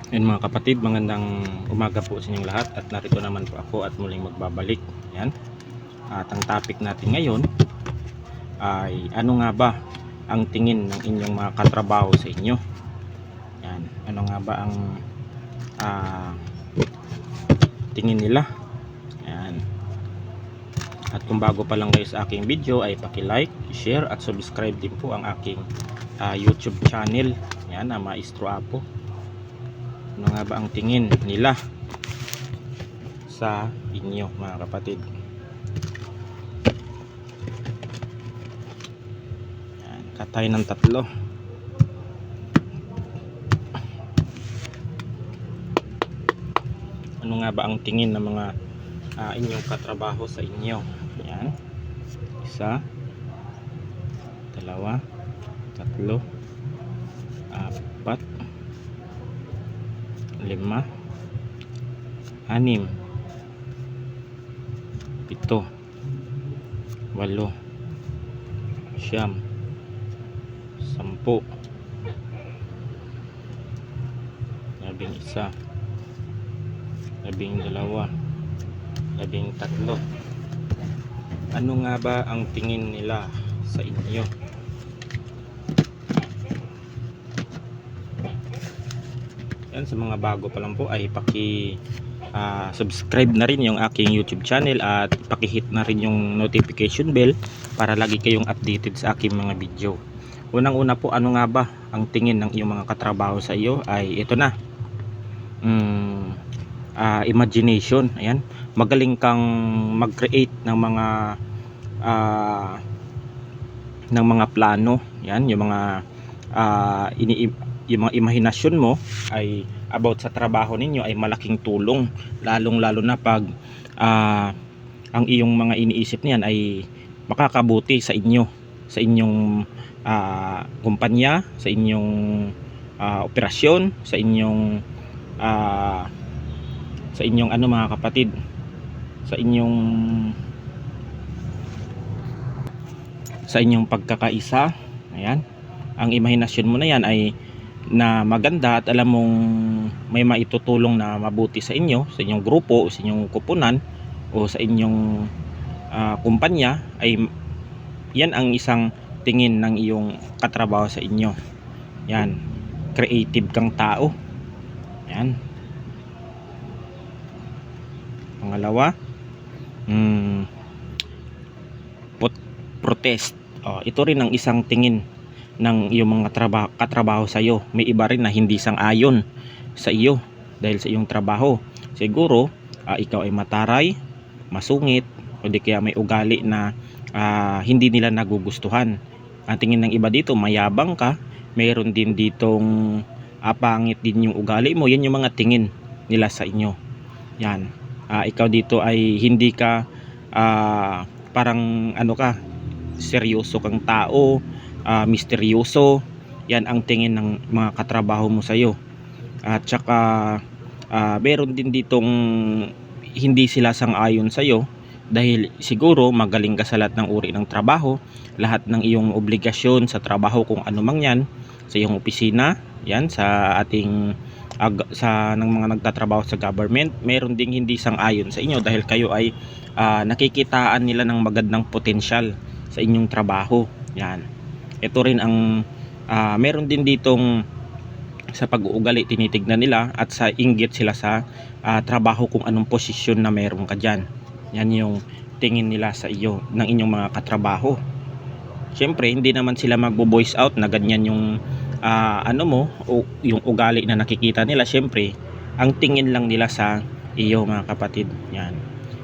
Yan mga kapatid, magandang umaga po sa inyong lahat at narito naman po ako at muling magbabalik. Yan. At ang topic natin ngayon ay ano nga ba ang tingin ng inyong mga katrabaho sa inyo? Yan. Ano nga ba ang tingin nila? Yan. At kung bago pa lang kayo sa aking video ay paki-like, share at subscribe din po ang aking YouTube channel. Yan, na Maestro Apo. Ano nga ba ang tingin nila sa inyo mga kapatid? Yan, katay ng tatlo. Ano nga ba ang tingin ng mga inyong katrabaho sa inyo? Yan. Isa, dalawa, tatlo, apat, lima, anim, pito, walo, siyam, sampu, labing isa, labing dalawa, labing tatlo. Ano nga ba ang tingin nila sa inyo? Yan, sa mga bago pa lang po ay subscribe na rin yung aking YouTube channel at paki-hit na rin yung notification bell para lagi kayong updated sa aking mga video. Unang-una po, ano nga ba ang tingin ng iyong mga katrabaho sa iyo? Ay ito na. Imagination. Ayan, magaling kang mag-create ng mga plano. Yan, yung mga yung mga imahinasyon mo ay about sa trabaho ninyo ay malaking tulong, lalong-lalo na pag ang iyong mga iniisip niyan ay makakabuti sa inyo, sa inyong kumpanya, sa inyong operasyon, sa inyong ano mga kapatid, sa inyong pagkakaisa. Ayan, ang imahinasyon mo na yan ay na maganda at alam mong may maitutulong na mabuti sa inyo, sa inyong grupo, o sa inyong kupunan, o sa inyong kumpanya, ay yan ang isang tingin ng iyong katrabaho sa inyo. Yan, creative kang tao. Yan. Pangalawa, protest. Ito rin ang isang tingin ng iyong mga katrabaho sa iyo. May iba rin na hindi sang-ayon sa iyo dahil sa iyong trabaho. Siguro ikaw ay mataray, masungit, o di kaya may ugali na hindi nila nagugustuhan. Ang tingin ng iba dito, mayabang ka. Mayroon din ditong pangit din yung ugali mo. Yan yung mga tingin nila sa inyo. Yan. Ikaw dito ay hindi ka parang ano ka, seryoso kang tao, misteryoso. Yan ang tingin ng mga katrabaho mo sa iyo. At saka meron din ditong hindi sila sang-ayon sa iyo dahil siguro magaling ka sa lahat ng uri ng trabaho, lahat ng iyong obligasyon sa trabaho, kung ano mang yan, sa iyong opisina, yan sa ating ng mga nagtatrabaho sa government. Meron ding hindi sang-ayon sa inyo dahil kayo ay nakikitaan nila ng magandang potensyal sa inyong trabaho. Yan. Ito rin ang meron din ditong sa pag-uugali tinitignan nila at sa inggit sila sa trabaho, kung anong posisyon na meron ka dyan. Yan yung tingin nila sa iyo ng inyong mga katrabaho. Siyempre hindi naman sila magbo-voice out na ganyan yung ano mo, o yung ugali na nakikita nila. Siyempre ang tingin lang nila sa iyo mga kapatid. Yan,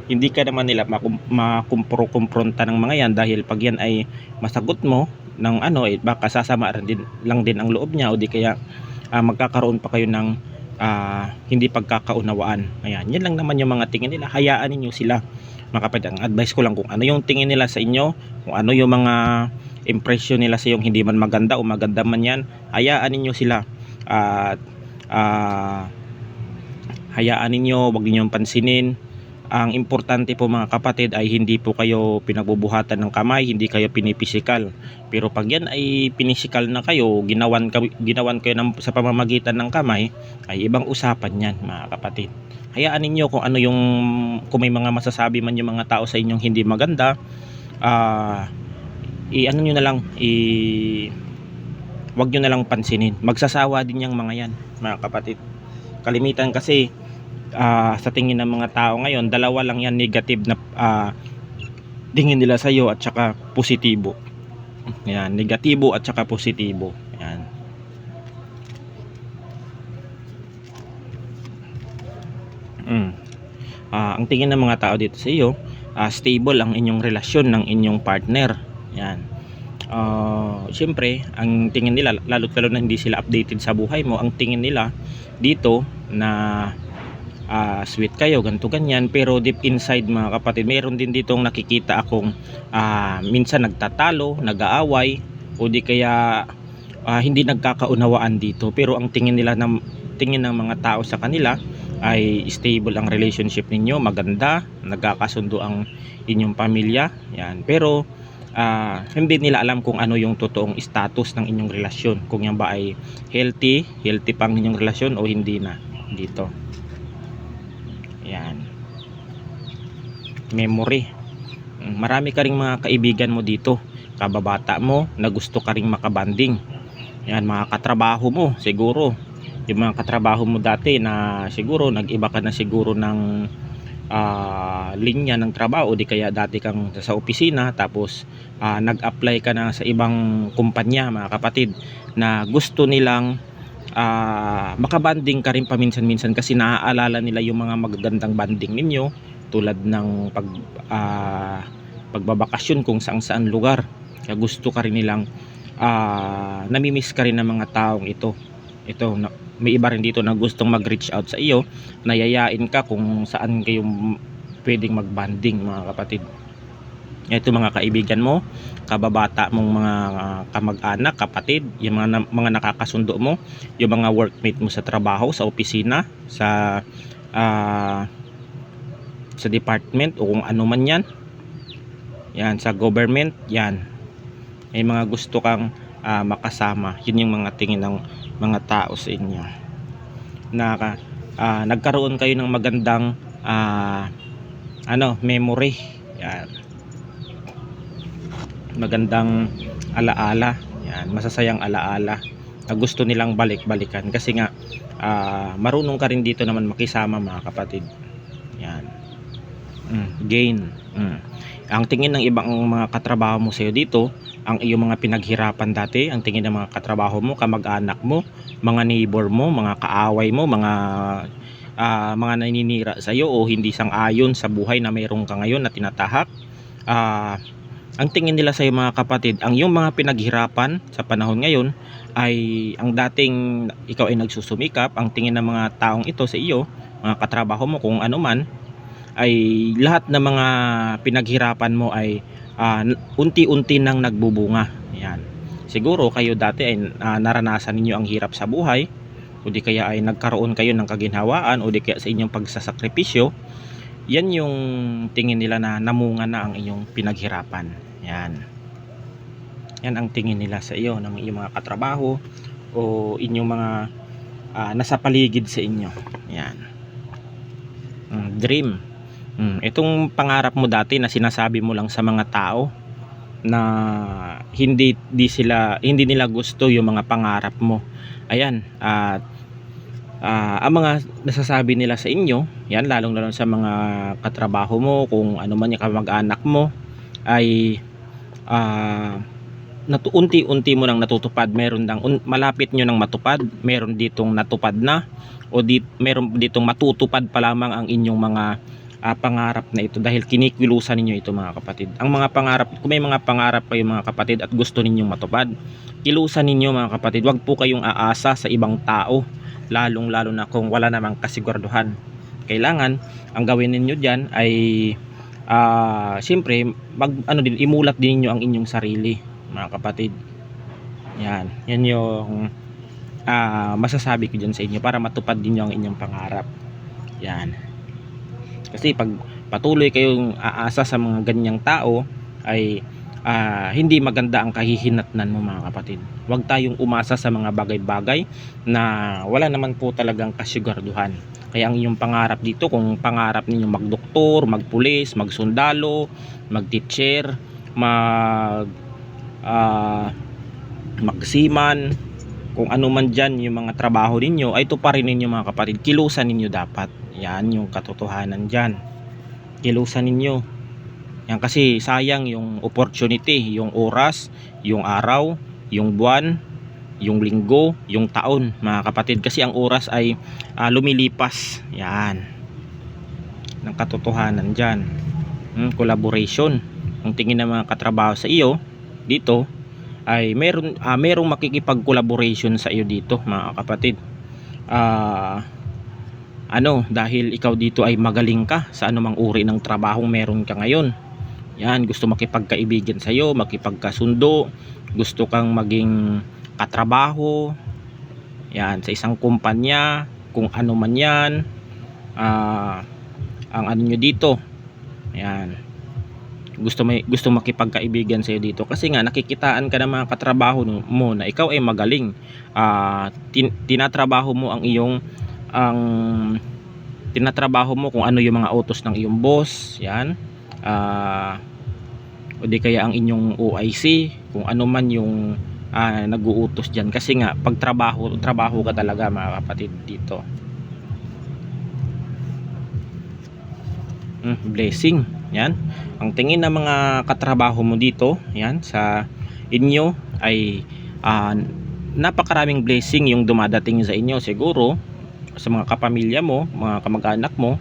hindi ka naman nila makumpronta ng mga yan dahil pag yan ay masagot mo ng ano, baka sasama lang din ang loob niya, o di kaya magkakaroon pa kayo ng hindi pagkakaunawaan. Ayan, yan lang naman yung mga tingin nila. Hayaan niyo sila mga kapatid. Ang advice ko lang, kung ano yung tingin nila sa inyo, kung ano yung mga impression nila sa iyo, hindi man maganda o maganda man yan, hayaan niyo sila. Hayaan niyo, wag niyo pansinin Ang importante po mga kapatid ay hindi po kayo pinagbubuhatan ng kamay, hindi kayo pinipisikal. Pero pag yan ay pinisikal na kayo, ginawan kayo sa pamamagitan ng kamay, ay ibang usapan yan mga kapatid. Hayaan ninyo kung ano yung, kung may mga masasabi man yung mga tao sa inyong hindi maganda, i-ano nyo na lang, wag nyo na lang pansinin. Magsasawa din yung mga yan mga kapatid. Kalimitan kasi sa tingin ng mga tao ngayon, dalawa lang yan negative na tingin nila sa iyo at saka positibo. Yan, negatibo at saka positibo. Yan. Ang tingin ng mga tao dito sa iyo, stable ang inyong relasyon ng inyong partner. Yan. Siyempre, ang tingin nila, lalo't lalo na hindi sila updated sa buhay mo, ang tingin nila dito na sweet kayo, ganto ganyan, pero deep inside mga kapatid, mayroon din ditong nakikita akong minsan nagtatalo, nag-aaway, o di kaya hindi nagkakaunawaan dito. Pero ang tingin ng mga tao sa kanila ay stable ang relationship ninyo, maganda, nagkakasundo ang inyong pamilya. Yan. Pero hindi nila alam kung ano yung totoong status ng inyong relasyon, kung yan ba ay healthy pang inyong relasyon o hindi na dito. Yan. Memory. Marami ka ring mga kaibigan mo dito, kababata mo na gusto ka ring makabanding. Yan, mga katrabaho mo siguro, yung mga katrabaho mo dati na siguro nag-iba ka na siguro ng linya ng trabaho, di kaya dati kang sa opisina tapos nag-apply ka na sa ibang kumpanya mga kapatid, na gusto nilang makabanding ka rin paminsan-minsan kasi naaalala nila yung mga magagandang banding ninyo, tulad ng pagbabakasyon kung saan lugar. Kaya gusto ka rin nilang namimiss ka rin ng mga taong ito. May iba rin dito na gustong mag-reach out sa iyo, nayayain ka kung saan kayo pwedeng magbanding mga kapatid. Ito mga kaibigan mo, kababata mong mga kamag-anak, kapatid, yung mga nakakasundo mo, yung mga workmate mo sa trabaho, sa opisina, sa department o kung ano man yan. Yan, sa government, yan. May mga gusto kang makasama. Yun yung mga tingin ng mga tao sa inyo. Na nagkaroon kayo ng magandang memory. Yan. Magandang alaala, yan, masasayang alaala na gusto nilang balik-balikan kasi nga marunong ka rin dito naman makisama mga kapatid. Yan. Gain. Ang tingin ng ibang mga katrabaho mo sa'yo dito, ang iyong mga pinaghirapan dati, ang tingin ng mga katrabaho mo, kamag-anak mo, mga neighbor mo, mga kaaway mo, mga naninira sa iyo o hindi sang-ayon sa buhay na mayroon ka ngayon na tinatahak. Ang tingin nila sa iyo mga kapatid, ang iyong mga pinaghirapan sa panahon ngayon ay ang dating ikaw ay nagsusumikap. Ang tingin ng mga taong ito sa iyo, mga katrabaho mo kung ano man, ay lahat ng mga pinaghirapan mo ay unti-unti nang nagbubunga. Yan. Siguro kayo dati ay naranasan ninyo ang hirap sa buhay, o di kaya ay nagkaroon kayo ng kaginhawaan, o di kaya sa inyong pagsasakripisyo. Yan yung tingin nila na namunga na ang inyong pinaghirapan. Yan. Yan ang tingin nila sa iyo ng iyong mga katrabaho o inyong mga nasa paligid sa inyo. Yan. Dream. Itong pangarap mo dati na sinasabi mo lang sa mga tao na hindi nila gusto yung mga pangarap mo. Ayan. Ang mga nasasabi nila sa inyo, yan, lalong sa mga katrabaho mo, kung ano man yung kamag-anak mo, ay unti-unti mo nang natutupad. Meron malapit nyo nang matupad, meron ditong natupad na, o meron ditong matutupad pa lamang ang inyong mga pangarap na ito, dahil kinikilusan ninyo ito mga kapatid. Ang mga pangarap, kung may mga pangarap kayo mga kapatid at gusto ninyong matupad, kilusan ninyo mga kapatid. Huwag po kayong aasa sa ibang tao, lalo na kung wala namang kasiguraduhan. Kailangan ang gawin ninyo diyan ay siyempre imulat din niyo ang inyong sarili mga kapatid. Yan yung masasabi ko diyan sa inyo para matupad din niyo ang inyong pangarap. Yan. Kasi pag patuloy kayong aasa sa mga ganyang tao ay hindi maganda ang kahihinatnan mo, mga kapatid. Huwag tayong umasa sa mga bagay-bagay na wala naman po talagang kasiguraduhan. Kaya ang inyong pangarap dito, kung pangarap ninyo magdoktor, magpulis, magsundalo, magteacher, magsiman, kung ano man dyan yung mga trabaho ninyo, ay tuparin ninyo, mga kapatid. Kilusan ninyo dapat. Yan yung katotohanan dyan. Kilusan ninyo. Yan, kasi sayang yung opportunity, yung oras, yung araw, yung buwan, yung linggo, yung taon, mga kapatid. Kasi ang oras ay lumilipas. Yan. Ng katotohanan dyan. Collaboration. Ang tingin ng mga katrabaho sa iyo dito ay merong makikipag-collaboration sa iyo dito, mga kapatid. Dahil ikaw dito ay magaling ka sa anumang uri ng trabahong meron ka ngayon. Yan, gusto makipagkaibigan sa iyo, makipagkasundo, gusto kang maging katrabaho. Yan, sa isang kumpanya, kung ano man yan, ang ano nyo dito. Yan. Gusto makipagkaibigan sa iyo dito kasi nga nakikitaan ka ng mga katrabaho mo na ikaw ay magaling. Tinatrabaho mo tinatrabaho mo kung ano yung mga utos ng iyong boss. Yan. O di kaya ang inyong OIC, kung ano man yung nag-uutos diyan, kasi nga pag trabaho ka talaga, mga kapatid, dito. Blessing. Yan. Ang tingin ng mga katrabaho mo dito, yan, sa inyo ay napakaraming blessing yung dumadating sa inyo. Siguro sa mga kapamilya mo, mga kamag-anak mo,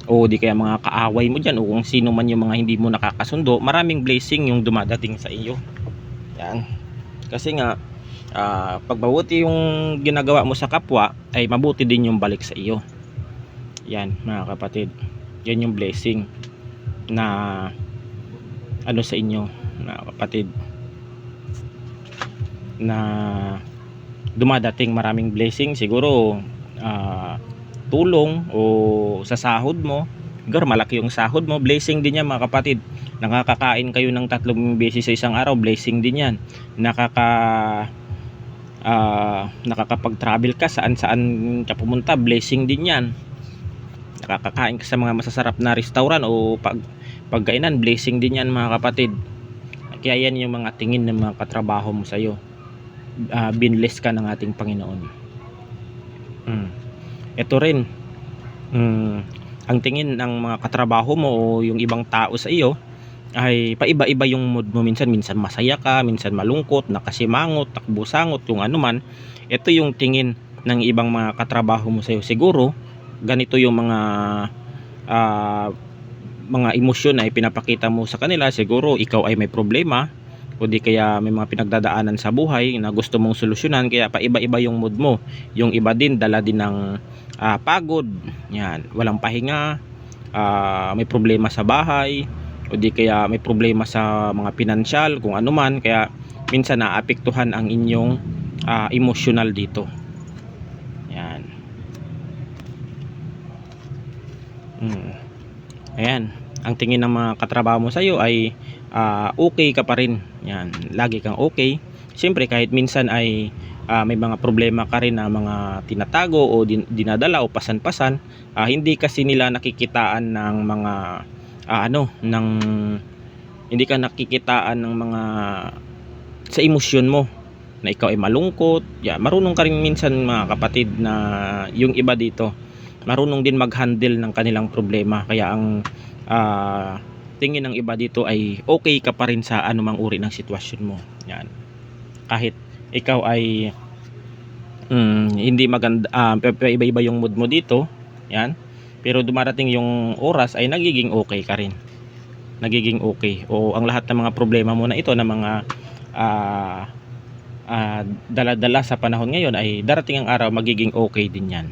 o di kaya mga kaaway mo dyan, o kung sino man yung mga hindi mo nakakasundo, maraming blessing yung dumadating sa iyo. Yan. Kasi nga pag mabuti yung ginagawa mo sa kapwa, ay mabuti din yung balik sa iyo. Yan, mga kapatid. Yan yung blessing na sa inyo, mga kapatid, na dumadating. Maraming blessing. Siguro tulong o sa sahod mo. Siguro malaki yung sahod mo, blessing din yan, mga kapatid. Nakakakain kayo ng 3 beses sa isang araw, blessing din yan. Nakakapag-travel ka saan ka pumunta, blessing din yan. Nakakakain ka sa mga masasarap na restaurant o pagkainan, blessing din yan, mga kapatid. Kaya yan yung mga tingin ng mga katrabaho mo sa iyo. Binless ka ng ating Panginoon. Ito rin, ang tingin ng mga katrabaho mo o yung ibang tao sa iyo ay paiba-iba yung mood mo. Minsan masaya ka, minsan malungkot, nakasimangot, takbusangot, yung ano man. Ito yung tingin ng ibang mga katrabaho mo sa iyo. Siguro ganito yung mga emosyon ay pinapakita mo sa kanila. Siguro ikaw ay may problema, o di kaya may mga pinagdadaanan sa buhay na gusto mong solusyonan, kaya paiba-iba yung mood mo. Yung iba din dala din ng pagod, yan, walang pahinga, may problema sa bahay, o di kaya may problema sa mga pinansyal, kung ano man. Kaya minsan naapektuhan ang inyong emosyonal dito. Yan. Ayan, ang tingin ng mga katrabaho mo sa iyo ay okay ka pa rin. Yan, lagi kang okay. Siyempre kahit minsan ay may mga problema ka rin na mga tinatago o dinadala o pasan-pasan, hindi kasi nila nakikitaan ng mga hindi ka nakikitaan ng mga sa emosyon mo na ikaw ay malungkot. Yan, marunong ka rin minsan, mga kapatid, na yung iba dito marunong din mag-handle ng kanilang problema. Kaya ang tingin ng iba dito ay okay ka pa rin sa anumang uri ng sitwasyon mo. Yan. Kahit ikaw ay hindi maganda, iba-iba yung mood mo dito. Yan. Pero dumarating yung oras ay nagiging okay ka rin. Nagiging okay. O ang lahat ng mga problema mo na ito, na mga dala-dala sa panahon ngayon, ay darating ang araw magiging okay din yan.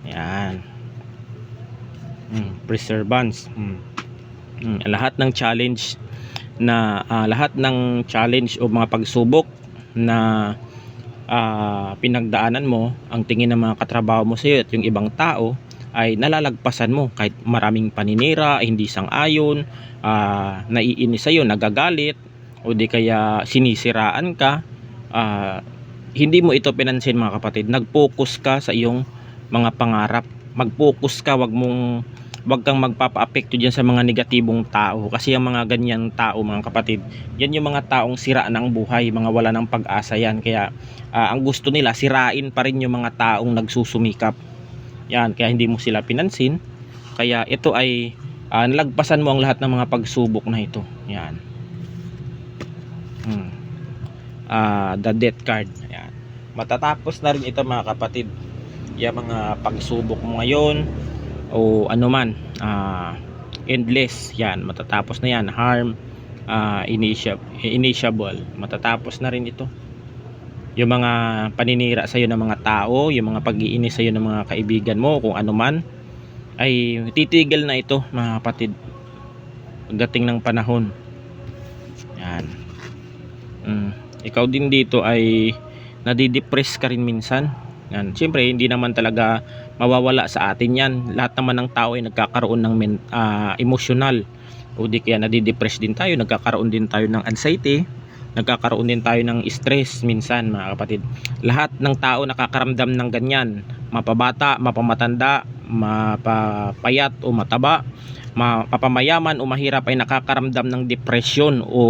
Yan. Perseverance. Lahat ng challenge o mga pagsubok na pinagdaanan mo, ang tingin ng mga katrabaho mo sa iyo at yung ibang tao ay nalalagpasan mo kahit maraming paninira, hindi sang-ayon, naiinis sa'yo, nagagalit, o di kaya sinisiraan ka. Hindi mo ito pinansin mga kapatid. Nag-focus ka sa iyong mga pangarap. Mag-focus ka, wag kang magpapa-apekto diyan sa mga negatibong tao, kasi ang mga ganyan tao mga kapatid, yan yung mga taong sira ng buhay, mga wala ng pag-asa yan. Kaya ang gusto nila sirain pa rin yung mga taong nagsusumikap. Yan, kaya hindi mo sila pinansin. Kaya ito ay nalagpasan mo ang lahat ng mga pagsubok na ito. Yan. The death card. Yan. Matatapos na rin ito mga kapatid. Yung mga pagsubok mo ngayon o ano man, endless, yan, matatapos na yan. Harm, initiable, matatapos na rin ito. Yung mga paninira sa iyo ng mga tao, yung mga pag-iinis sa iyo ng mga kaibigan mo, kung ano man, ay titigil na ito mga kapatid pagdating ng panahon. Yan. Ikaw din dito ay nadidepress ka rin minsan. Yan. Siyempre hindi naman talaga mawawala sa atin yan. Lahat naman ng tao ay nagkakaroon ng emotional, o di kaya nadidepress din tayo, nagkakaroon din tayo ng anxiety, nagkakaroon din tayo ng stress minsan mga kapatid. Lahat ng tao nakakaramdam ng ganyan, mapabata, mapamatanda, mapapayat o mataba, mapapamayaman o mahirap, ay nakakaramdam ng depression o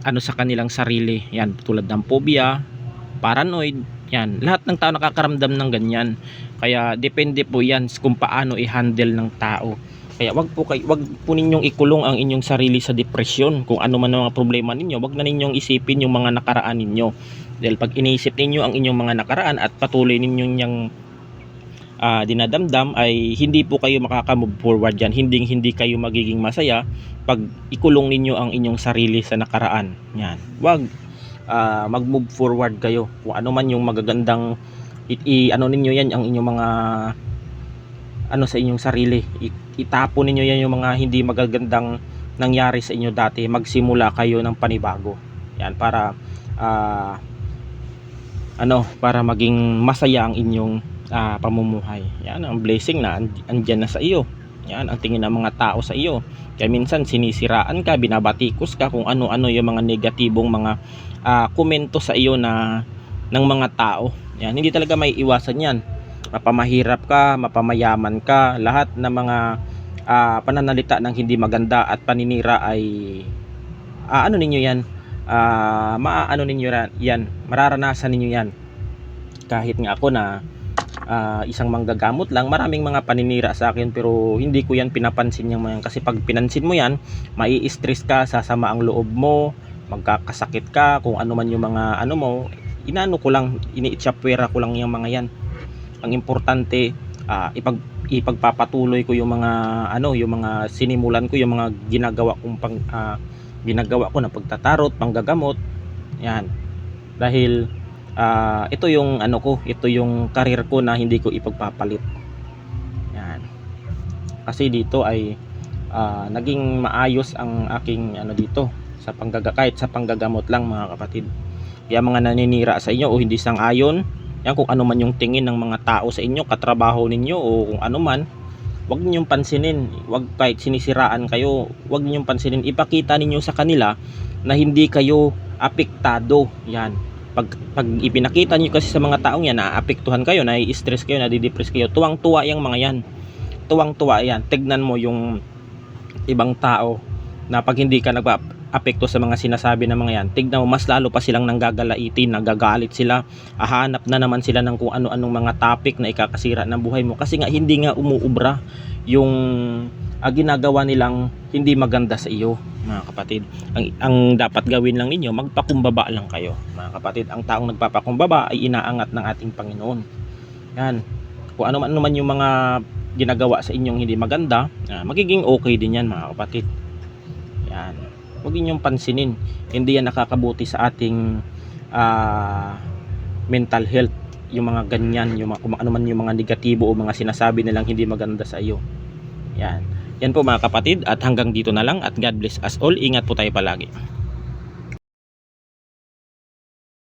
ano sa kanilang sarili. Yan, tulad ng phobia, paranoid. Yan, lahat ng tao nakakaramdam ng ganyan. Kaya depende po yan kung paano i-handle ng tao. Kaya wag po ninyong ikulong ang inyong sarili sa depression. Kung ano man ang mga problema ninyo, wag na ninyong isipin yung mga nakaraan ninyo. Dahil pag iniisip ninyo ang inyong mga nakaraan at patuloy ninyong yang dinadamdam, ay hindi po kayo makaka-move forward yan. Hindi kayo magiging masaya pag ikulong ninyo ang inyong sarili sa nakaraan. Yan, wag. Mag-move forward kayo. Kung ano man yung magagandang ano ninyo yan, ang inyong mga ano sa inyong sarili, itapon ninyo yan, yung mga hindi magagandang nangyari sa inyo dati. Magsimula kayo ng panibago. Yan, para para maging masaya ang inyong pamumuhay. Yan, ang blessing na andyan na sa iyo. Yan, ang tingin ng mga tao sa iyo. Kaya minsan sinisiraan ka, binabatikos ka, kung ano-ano yung mga negatibong mga komento sa iyo ng mga tao. Yan, hindi talaga may iwasan yan. Mapamahirap ka, mapamayaman ka, lahat ng mga pananalita ng hindi maganda at paninira ay ano ninyo yan, maaano ninyo yan, mararanasan ninyo yan. Kahit nga ako na isang manggagamot lang, maraming mga paninira sa akin, pero hindi ko yan pinapansin yung mga yan. Kasi pag pinansin mo yan, mai-stress ka, sasama ang loob mo, magkakasakit ka, kung ano man yung mga ano mo, inano ko lang, iniitsapwera ko lang yung mga yan. Ang importante, ipagpapatuloy ko yung mga yung mga sinimulan ko, yung mga ginagawa ko na pagtatarot, panggagamot. Yan. Dahil ito yung ito yung career ko na hindi ko ipagpapalit. Yan. Kasi dito ay naging maayos ang aking dito sa kahit sa panggagamot lang mga kapatid. Kaya mga naninira sa inyo o hindi sang-ayon, yan, kung ano man yung tingin ng mga tao sa inyo, katrabaho ninyo o kung ano man, wag ninyong pansinin. Wag, kahit sinisiraan kayo, wag ninyong pansinin. Ipakita ninyo sa kanila na hindi kayo apektado. Yan. Pag ipinakita niyo kasi sa mga taong yan, naapektuhan kayo, nai-stress kayo, nadidepress kayo, tuwang-tuwa yung mga yan. Tuwang-tuwa yan. Tignan mo yung ibang tao na pag hindi ka nag-apekto sa mga sinasabi ng mga yan, tignan mo, mas lalo pa silang nanggagalaitin, nagagalit sila, hahanap na naman sila ng kung ano-anong mga topic na ikakasira ng buhay mo. Kasi nga hindi nga umuubra yung ginagawa nilang hindi maganda sa iyo, mga kapatid. Ang dapat gawin lang ninyo, magpakumbaba lang kayo, mga kapatid. Ang taong nagpapakumbaba ay inaangat ng ating Panginoon. Yan. Kung ano man yung mga ginagawa sa inyong hindi maganda, magiging okay din yan, mga kapatid. Yan. Huwag ninyong pansinin. Hindi yan nakakabuti sa ating mental health, yung mga ganyan, yung kung ano man yung mga negatibo o mga sinasabi nilang hindi maganda sa iyo. Yan. Yan po mga kapatid, at hanggang dito na lang, at God bless us all. Ingat po tayo palagi.